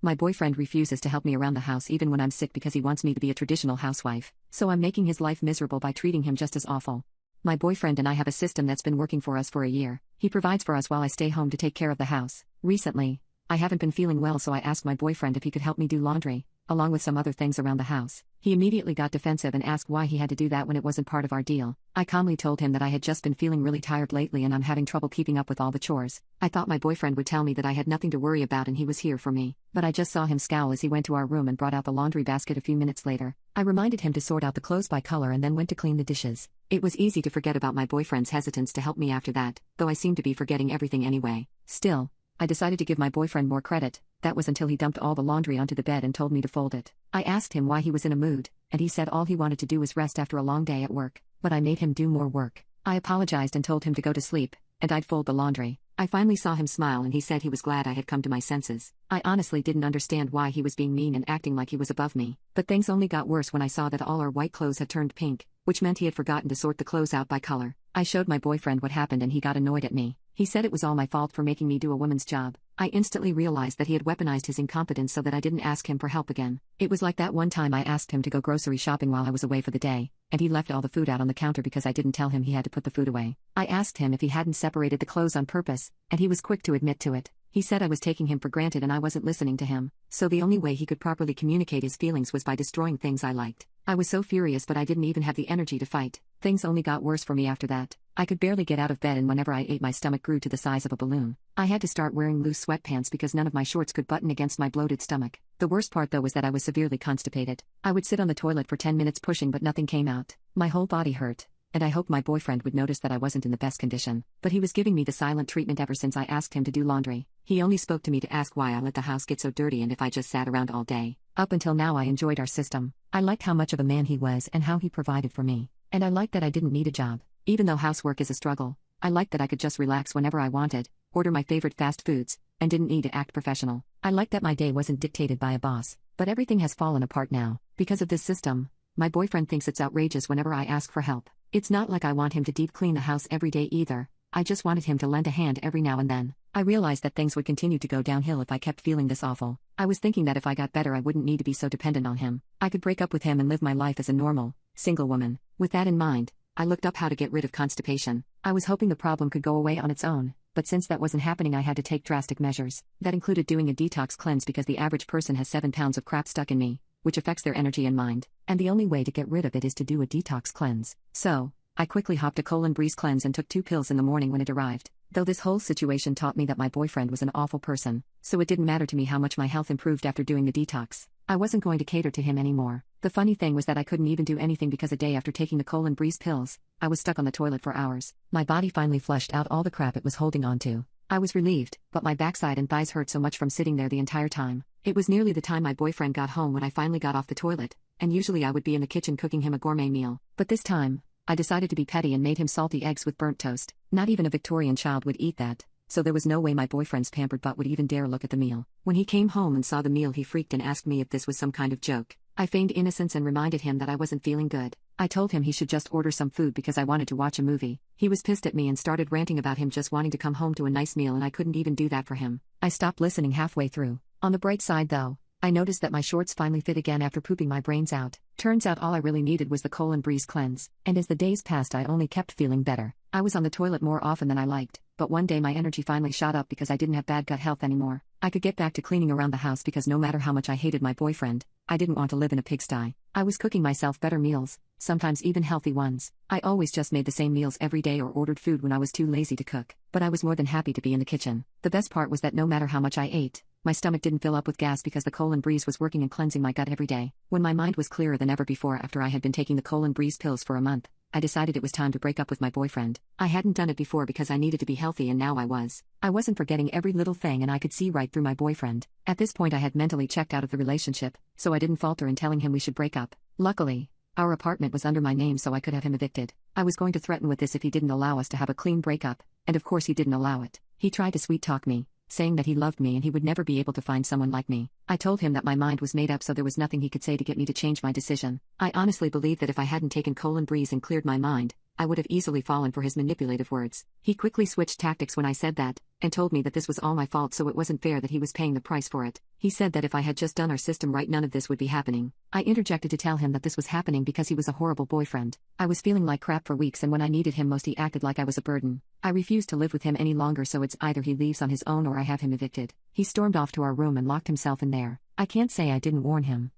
My boyfriend refuses to help me around the house even when I'm sick because he wants me to be a traditional housewife, so I'm making his life miserable by treating him just as awful. My boyfriend and I have a system that's been working for us for a year. He provides for us while I stay home to take care of the house. Recently, I haven't been feeling well, so I asked my boyfriend if he could help me do laundry, along with some other things around the house. He immediately got defensive and asked why he had to do that when it wasn't part of our deal. I calmly told him that I had just been feeling really tired lately and I'm having trouble keeping up with all the chores. I thought my boyfriend would tell me that I had nothing to worry about and he was here for me, but I just saw him scowl as he went to our room and brought out the laundry basket a few minutes later. I reminded him to sort out the clothes by color and then went to clean the dishes. It was easy to forget about my boyfriend's hesitance to help me after that, though I seemed to be forgetting everything anyway. Still, I decided to give my boyfriend more credit. That was until he dumped all the laundry onto the bed and told me to fold it. I asked him why he was in a mood, and he said all he wanted to do was rest after a long day at work, but I made him do more work. I apologized and told him to go to sleep, and I'd fold the laundry. I finally saw him smile and he said he was glad I had come to my senses. I honestly didn't understand why he was being mean and acting like he was above me, but things only got worse when I saw that all our white clothes had turned pink, which meant he had forgotten to sort the clothes out by color. I showed my boyfriend what happened and he got annoyed at me. He said it was all my fault for making me do a woman's job. I instantly realized that he had weaponized his incompetence so that I didn't ask him for help again. It was like that one time I asked him to go grocery shopping while I was away for the day, and he left all the food out on the counter because I didn't tell him he had to put the food away. I asked him if he hadn't separated the clothes on purpose, and he was quick to admit to it. He said I was taking him for granted and I wasn't listening to him, so the only way he could properly communicate his feelings was by destroying things I liked. I was so furious, but I didn't even have the energy to fight. Things only got worse for me after that. I could barely get out of bed and whenever I ate my stomach grew to the size of a balloon. I had to start wearing loose sweatpants because none of my shorts could button against my bloated stomach. The worst part though was that I was severely constipated. I would sit on the toilet for 10 minutes pushing but nothing came out. My whole body hurt, and I hoped my boyfriend would notice that I wasn't in the best condition, but he was giving me the silent treatment ever since I asked him to do laundry. He only spoke to me to ask why I let the house get so dirty and if I just sat around all day. Up until now I enjoyed our system. I liked how much of a man he was and how he provided for me. And I liked that I didn't need a job. Even though housework is a struggle, I liked that I could just relax whenever I wanted, order my favorite fast foods, and didn't need to act professional. I liked that my day wasn't dictated by a boss. But everything has fallen apart now. Because of this system, my boyfriend thinks it's outrageous whenever I ask for help. It's not like I want him to deep clean the house every day either. I just wanted him to lend a hand every now and then. I realized that things would continue to go downhill if I kept feeling this awful. I was thinking that if I got better I wouldn't need to be so dependent on him. I could break up with him and live my life as a normal, single woman. With that in mind, I looked up how to get rid of constipation. I was hoping the problem could go away on its own, but since that wasn't happening I had to take drastic measures. That included doing a detox cleanse because the average person has 7 pounds of crap stuck in me, which affects their energy and mind, and the only way to get rid of it is to do a detox cleanse. So, I quickly hopped a colon breeze cleanse and took 2 pills in the morning when it arrived. Though this whole situation taught me that my boyfriend was an awful person, so it didn't matter to me how much my health improved after doing the detox. I wasn't going to cater to him anymore. The funny thing was that I couldn't even do anything because a day after taking the colon breeze pills, I was stuck on the toilet for hours. My body finally flushed out all the crap it was holding on to. I was relieved, but my backside and thighs hurt so much from sitting there the entire time. It was nearly the time my boyfriend got home when I finally got off the toilet, and usually I would be in the kitchen cooking him a gourmet meal. But this time, I decided to be petty and made him salty eggs with burnt toast. Not even a Victorian child would eat that, so there was no way my boyfriend's pampered butt would even dare look at the meal. When he came home and saw the meal he freaked and asked me if this was some kind of joke. I feigned innocence and reminded him that I wasn't feeling good. I told him he should just order some food because I wanted to watch a movie. He was pissed at me and started ranting about him just wanting to come home to a nice meal and I couldn't even do that for him. I stopped listening halfway through. On the bright side though, I noticed that my shorts finally fit again after pooping my brains out. Turns out all I really needed was the colon breeze cleanse, and as the days passed I only kept feeling better. I was on the toilet more often than I liked, but one day my energy finally shot up because I didn't have bad gut health anymore. I could get back to cleaning around the house because no matter how much I hated my boyfriend, I didn't want to live in a pigsty. I was cooking myself better meals, sometimes even healthy ones. I always just made the same meals every day or ordered food when I was too lazy to cook, but I was more than happy to be in the kitchen. The best part was that no matter how much I ate, my stomach didn't fill up with gas because the colon breeze was working and cleansing my gut every day. When my mind was clearer than ever before after I had been taking the colon breeze pills for a month, I decided it was time to break up with my boyfriend. I hadn't done it before because I needed to be healthy and now I was. I wasn't forgetting every little thing and I could see right through my boyfriend. At this point I had mentally checked out of the relationship, so I didn't falter in telling him we should break up. Luckily, our apartment was under my name so I could have him evicted. I was going to threaten with this if he didn't allow us to have a clean breakup, and of course he didn't allow it. He tried to sweet talk me, saying that he loved me and he would never be able to find someone like me. I told him that my mind was made up so there was nothing he could say to get me to change my decision. I honestly believe that if I hadn't taken colon breeze and cleared my mind, I would have easily fallen for his manipulative words. He quickly switched tactics when I said that, and told me that this was all my fault, so it wasn't fair that he was paying the price for it. He said that if I had just done our system right, none of this would be happening. I interjected to tell him that this was happening because he was a horrible boyfriend. I was feeling like crap for weeks, and when I needed him most, he acted like I was a burden. I refused to live with him any longer, so it's either he leaves on his own or I have him evicted. He stormed off to our room and locked himself in there. I can't say I didn't warn him.